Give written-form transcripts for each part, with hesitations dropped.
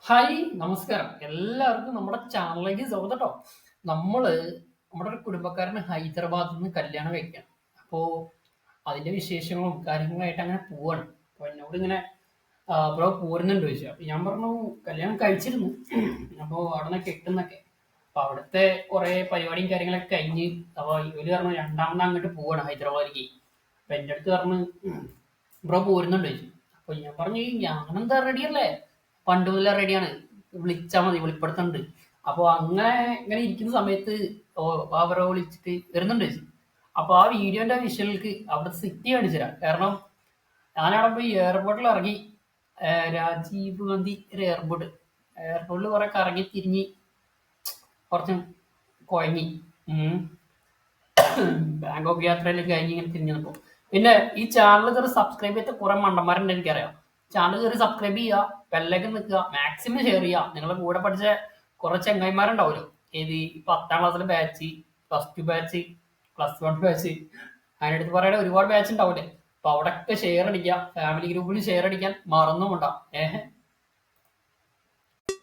Hi നമസ്കാരം എല്ലാവർക്കും നമ്മുടെ ചാനലിലേക്ക് സ്വാഗതം കേട്ടോ. നമ്മള് നമ്മുടെ ഒരു കുടുംബക്കാരന് ഹൈദരാബാദിൽ നിന്ന് കല്യാണം കഴിക്കാം. അപ്പോൾ അതിന്റെ വിശേഷങ്ങളും കാര്യങ്ങളായിട്ട് അങ്ങനെ പോവാണ്. അപ്പോൾ എന്നോട് ഇങ്ങനെ ബ്രോ പോരുന്നുണ്ട് ചോദിച്ചു. അപ്പൊ ഞാൻ പറഞ്ഞു കല്യാണം കഴിച്ചിരുന്നു, അപ്പോൾ അവിടെ നിന്ന് കെട്ടുന്നൊക്കെ. അപ്പൊ അവിടുത്തെ കുറെ പരിപാടിയും കാര്യങ്ങളൊക്കെ കഴിഞ്ഞ് അപ്പോൾ ഇവര് പറഞ്ഞു രണ്ടാമത് അങ്ങോട്ട് പോവാണ് ഹൈദരാബാദിലേക്ക്. അപ്പൊ എൻ്റെ അടുത്ത് പറഞ്ഞു ബ്രോ പോരുന്നുണ്ട് ചോദിച്ചു. അപ്പൊ ഞാൻ പറഞ്ഞു ഞാനെന്താ റെഡിയല്ലേ, പണ്ട് മുതലേ റെഡിയാണ്, വിളിച്ചാൽ മതി, വെളിപ്പെടുത്തുന്നുണ്ട്. അപ്പോൾ അങ്ങനെ ഇങ്ങനെ ഇരിക്കുന്ന സമയത്ത് അവരെ വിളിച്ചിട്ട് വരുന്നുണ്ട് ചോദിച്ചു. അപ്പൊ ആ വീഡിയോന്റെ വിഷ്വലിക്ക് അവിടെ സിറ്റി കാണിച്ചു തരാം. കാരണം ഞാനവിടെ പോയി എയർപോർട്ടിൽ ഇറങ്ങി. രാജീവ് ഗാന്ധി ഒരു എയർപോർട്ടിൽ കുറെ കറങ്ങി തിരിഞ്ഞ് കുറച്ച് കുഴങ്ങി. ബാങ്കോക്ക് യാത്രയിലേക്ക് കഴിഞ്ഞ് ഇങ്ങനെ തിരിഞ്ഞപ്പോ പിന്നെ ഈ ചാനൽ കയറി സബ്സ്ക്രൈബ് ചെയ്ത കുറെ മണ്ടന്മാരുണ്ട് എനിക്കറിയാം. ചാനൽ കയറി സബ്സ്ക്രൈബ് ചെയ്യുക, ബെല്ലൈക്കൻ നിൽക്കുക, മാക്സിമം ഷെയർ ചെയ്യുക. നിങ്ങളുടെ കൂടെ പഠിച്ച കുറെ ചങ്ങായിമാരുണ്ടാവുമല്ലോ, ഏത് 10ാം ക്ലാസ്സിലെ ബാച്ച്, +2 ബാച്ച്, +1 ബാച്ച്, അതിനടുത്ത് പറയണ ഒരുപാട് ബാച്ച് ഉണ്ടാവില്ലേ. അപ്പൊ അവിടെയൊക്കെ ഷെയർ അടിക്കുക, ഫാമിലി ഗ്രൂപ്പിൽ ഷെയർ അടിക്കാൻ മറന്നുകൊണ്ടാ.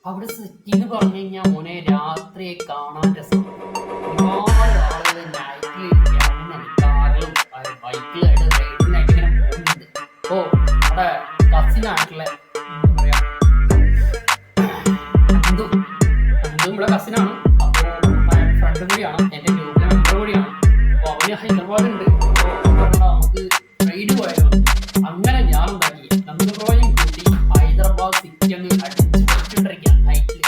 അവിടെ സിറ്റി എന്ന് പറഞ്ഞു കഴിഞ്ഞാൽ മോനെ രാത്രിയെ കാണാൻ രസം. ഒരുപാട് ആളുകൾ നൈറ്റിൽ കാറിലും ബൈക്കിലായിട്ട് റൈഡിനായിട്ട് ഇങ്ങനെ പോകുന്നുണ്ട്. അപ്പോ അവിടെ കസിനായിട്ടുള്ള എന്താ പറയാ അന്തു നമ്മുടെ കസിനാണ്. അപ്പോൾ ഫ്രണ്ട് കൂടിയാണ്, എന്റെ ഗ്രൂപ്പിലെ മെമ്പർ കൂടിയാണ്. അപ്പൊ അവന് ഹൈദരാബാദ് ഉണ്ട്. അപ്പോൾ നമുക്ക് റൈഡ് പോയാലോ. അങ്ങനെ ഞാൻ ഉണ്ടാക്കി നന്ദുറോയും കൂട്ടി ഹൈദരാബാദ് സിറ്റി അങ്ങ് അടിച്ച് പൊളിച്ചോണ്ടിരിക്കുക നൈറ്റില്.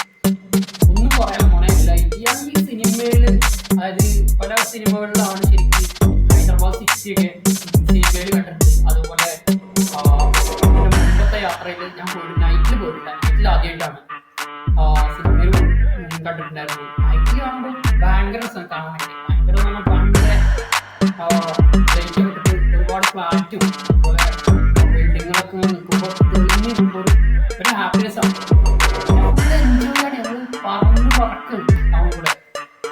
ഒന്നും പറയാൻ മോനെ ഇല്ല. ഇയാൾ ഈ സിനിമയില്, അതായത് പല സിനിമകളിലാണ് ശരിക്കും ഹൈദരാബാദ് സിറ്റിയൊക്കെ സിനിമയിൽ കണ്ടിട്ടുണ്ട്. അതുപോലെ എന്റെ മുമ്പത്തെ യാത്രയിൽ ഞാൻ പോയിട്ട് നൈറ്റിൽ പോയിട്ടില്ല. നൈറ്റിൽ ആദ്യമായിട്ടാണ് സിനിമയിൽ കണ്ടിട്ടുണ്ടായിരുന്നു. നൈറ്റിൽ കാണുമ്പോൾ ഭയങ്കര രസം കാണാനൊക്കെ. ഭയങ്കര ലൈറ്റ് വിട്ടിട്ട് ഒരുപാട് ഫ്ലാറ്റും അതുപോലെ ബിൽഡിങ്ങുകളൊക്കെ നിൽക്കുമ്പോൾ തെളിഞ്ഞ് നിൽക്കുമ്പോൾ ഒരു ഹാപ്പിനെസ് ആണ്. എൻജോയ് ആണ്. ഞങ്ങൾ പറന്ന് പറക്കും അവൻ കൂടെ.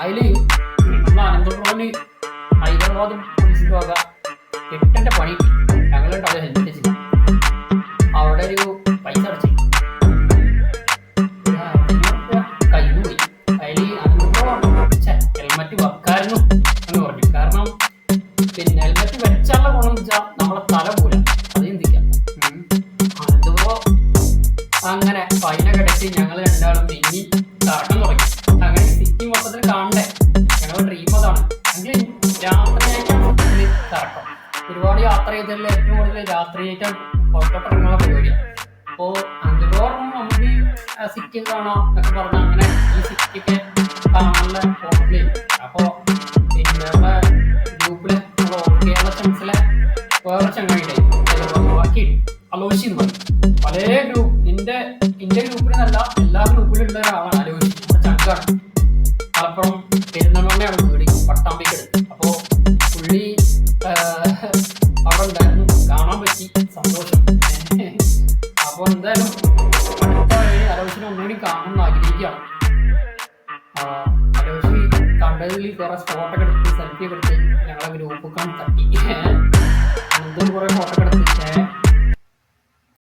അതില് നമ്മൾ അനന്തപുരന് ഹൈദരാബാദ് പോലീസിൽ പോകാം 8ന്റെ പണി ഞങ്ങളുണ്ട്. അത് ഹെൽമെറ്റ് വെച്ചില്ല. അവിടെ ഒരു പൈസ അടച്ചു കയ്യിൽ പോയി. അതിൽ ഹെൽമെറ്റ് വെക്കായിരുന്നു എന്ന് പറഞ്ഞു. കാരണം പിന്നെ ഹെൽമെറ്റ് വെച്ചാലുള്ള ഗുണം എന്ന് വെച്ചാൽ നമ്മളെ തല പോലും അത് ചിന്തിക്കാം. അനന്തപുരം അങ്ങനെ ഫൈനൊക്കെ അടച്ച് ഞങ്ങൾ രണ്ടാളും ഇനി കറക്കം തുടങ്ങി. അങ്ങനെ സിറ്റി മൊത്തത്തിൽ കാണണ്ടേ, ഞങ്ങളുടെ ഡ്രീം അതാണ്. എങ്കിൽ രാത്രിയായിട്ടാണ് മൊത്തത്തിൽ കറക്കം. ഒരുപാട് യാത്ര ചെയ്തതിൽ ഏറ്റവും കൂടുതൽ രാത്രിയായിട്ട് പുറത്തോട്ടിറങ്ങുള്ള പരിപാടിയാണ്. അപ്പോൾ അനന്തപുരം നമുക്ക് സിറ്റി കാണാം എന്നൊക്കെ പറഞ്ഞാൽ അങ്ങനെ ഈ സിറ്റിയൊക്കെ കാണാനുള്ള ഹോട്ടലിൽ. അപ്പോൾ പിന്നെ നമ്മുടെ ഗ്രൂപ്പിലെ നമ്മുടെ കേരള ചാൻസിലെ വേറെ ചങ്ങായിട്ടായി ബാക്കി അലോഷി എന്ന് പറയും. പല ഗ്രൂപ്പ് ഇന്ത്യ ഗ്രൂപ്പിലെന്നല്ല എല്ലാ ഗ്രൂപ്പിലുള്ള ഒരാളാണ് അലോഷി. നമ്മുടെ ചങ്കാണ്. മലപ്പുറം പെരുന്തൽമണ്ണയാണ് വീട്, പട്ടാമ്പിക്കടുത്ത്. അപ്പോൾ പുള്ളി അവിടെ ഉണ്ടായിരുന്നു, കാണാൻ പറ്റി, സന്തോഷം. അപ്പോൾ എന്തായാലും അടുത്ത അലോഷിനെ ഒന്നുകൂടി കാണണമെന്ന് ആഗ്രഹിക്കുകയാണ്. അലോഷി കണ്ടതിൽ കുറെ ഫോട്ടോക്കെ എടുത്ത് സെൽഫി ഒക്കെ എടുത്ത് ഞങ്ങളെ ഗ്രൂപ്പൊക്കെ തട്ടി. എന്തും കുറെ ഫോട്ടോ ഒക്കെ എടുത്ത്